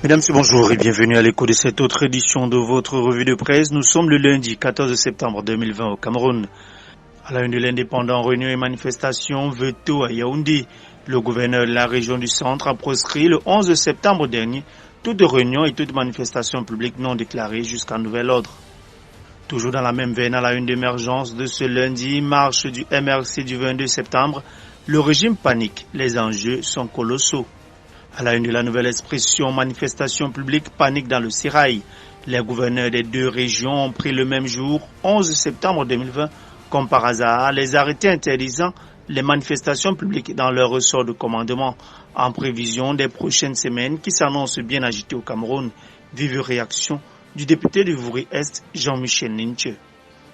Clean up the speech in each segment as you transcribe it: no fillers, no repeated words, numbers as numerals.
Mesdames et bonjour et bienvenue à l'écho de cette autre édition de votre revue de presse. Nous sommes le lundi 14 septembre 2020 au Cameroun. À la une de l'indépendant, réunion et manifestation veto à Yaoundé. Le gouverneur de la région du centre a proscrit le 11 septembre dernier toute réunion et toute manifestation publique non déclarée jusqu'à nouvel ordre. Toujours dans la même veine, à la une d'émergence de ce lundi, marche du MRC du 22 septembre, le régime panique, les enjeux sont colossaux. À la une de la nouvelle expression, manifestation publique, panique dans le sérail. Les gouverneurs des deux régions ont pris le même jour, 11 septembre 2020, comme par hasard, les arrêtés interdisant les manifestations publiques dans leur ressort de commandement, en prévision des prochaines semaines qui s'annoncent bien agitées au Cameroun. Vive réaction du député du Vouri-Est, Jean-Michel Ninche.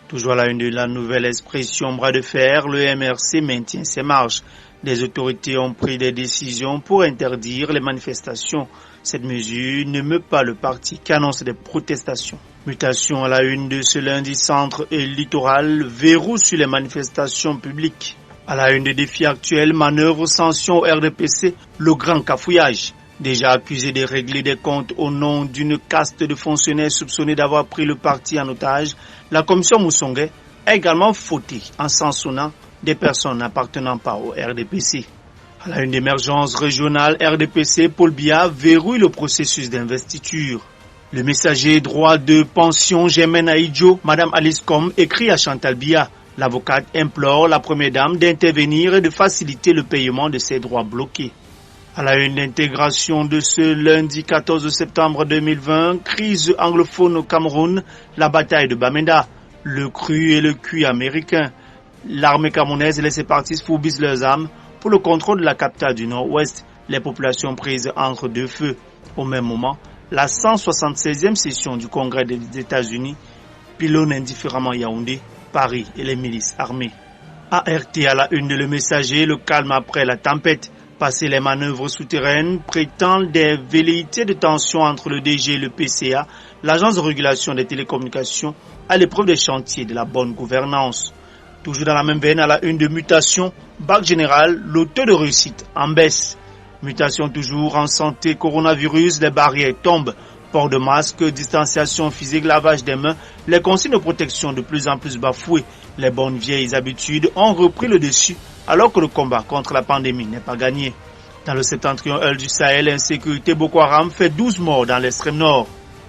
Toujours à la une de la nouvelle expression bras de fer, le MRC maintient ses marches. Les autorités ont pris des décisions pour interdire les manifestations. Cette mesure ne meut pas le parti qui annonce des protestations. Mutation à la une de ce lundi, centre et littoral, verrou sur les manifestations publiques. À la une des défis actuels, manœuvre, sanctions au RDPC, le grand cafouillage. Déjà accusé de régler des comptes au nom d'une caste de fonctionnaires soupçonnés d'avoir pris le parti en otage, la commission Moussongué a également fauté en sanctionnant des personnes n'appartenant pas au RDPC. À la une d'émergence régionale RDPC, Paul Biya verrouille le processus d'investiture. Le messager droit de pension Germaine Aïdjo, Madame Alice Com, écrit à Chantal Biya. L'avocate implore la première dame d'intervenir et de faciliter le paiement de ses droits bloqués. À la une d'intégration de ce lundi 14 septembre 2020, crise anglophone au Cameroun, la bataille de Bamenda, le cru et le cuit américain. L'armée camerounaise et les séparatistes fourbissent leurs armes pour le contrôle de la capitale du Nord-Ouest, les populations prises entre deux feux. Au même moment, la 176e session du Congrès des États-Unis pilonne indifféremment Yaoundé, Paris et les milices armées. ART à la une de Le Messager, le calme après la tempête. Passer les manœuvres souterraines prétendent des velléités de tension entre le DG et le PCA, l'agence de régulation des télécommunications, à l'épreuve des chantiers de la bonne gouvernance. Toujours dans la même veine, à la une de mutation, bac général, le taux de réussite en baisse. Mutation toujours en santé, coronavirus, les barrières tombent. Port de masque, distanciation physique, lavage des mains, les consignes de protection de plus en plus bafouées. Les bonnes vieilles habitudes ont repris le dessus alors que le combat contre la pandémie n'est pas gagné. Dans le septentrion du Sahel, l'insécurité Boko Haram fait 12 morts dans l'extrême nord.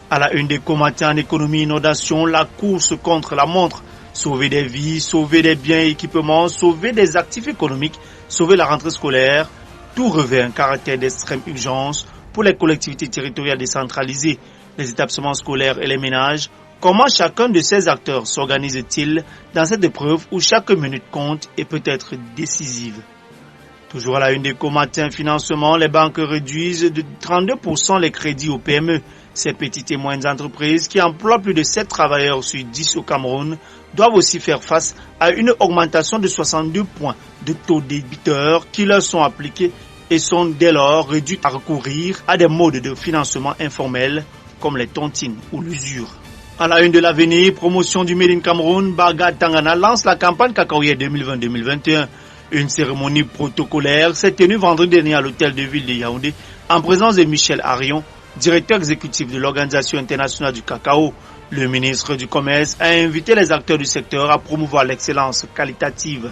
À la une des combattants en économie inondation, la course contre la montre. Sauver des vies, sauver des biens et équipements, sauver des actifs économiques, sauver la rentrée scolaire. Tout revêt un caractère d'extrême urgence pour les collectivités territoriales décentralisées, les établissements scolaires et les ménages. Comment chacun de ces acteurs s'organise-t-il dans cette épreuve où chaque minute compte et peut être décisive? Toujours à la une des combattants financement, les banques réduisent de 32% les crédits aux PME. Ces petites et moyennes entreprises qui emploient plus de 7 travailleurs sur 10 au Cameroun doivent aussi faire face à une augmentation de 62 points de taux débiteur qui leur sont appliqués et sont dès lors réduits à recourir à des modes de financement informels comme les tontines ou l'usure. À la une de l'avenir, promotion du Made in Cameroun, Barga Tangana lance la campagne cacaoyère 2020-2021. Une cérémonie protocolaire s'est tenue vendredi dernier à l'hôtel de ville de Yaoundé en présence de Michel Arion, directeur exécutif de l'Organisation internationale du cacao. Le ministre du Commerce a invité les acteurs du secteur à promouvoir l'excellence qualitative.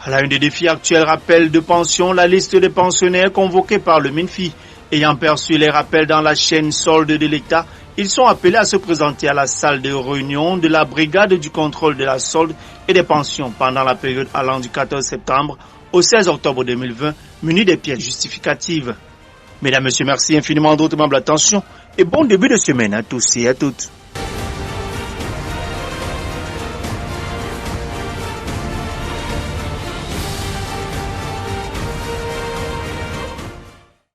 À la une des défis actuels, rappel de pension, la liste des pensionnaires convoqués par le MINFI. Ayant perçu les rappels dans la chaîne solde de l'État, ils sont appelés à se présenter à la salle de réunion de la brigade du contrôle de la solde et des pensions pendant la période allant du 14 septembre au 16 octobre 2020, munis des pièces justificatives. Mesdames, Messieurs, merci infiniment de votre aimable attention et bon début de semaine à tous et à toutes.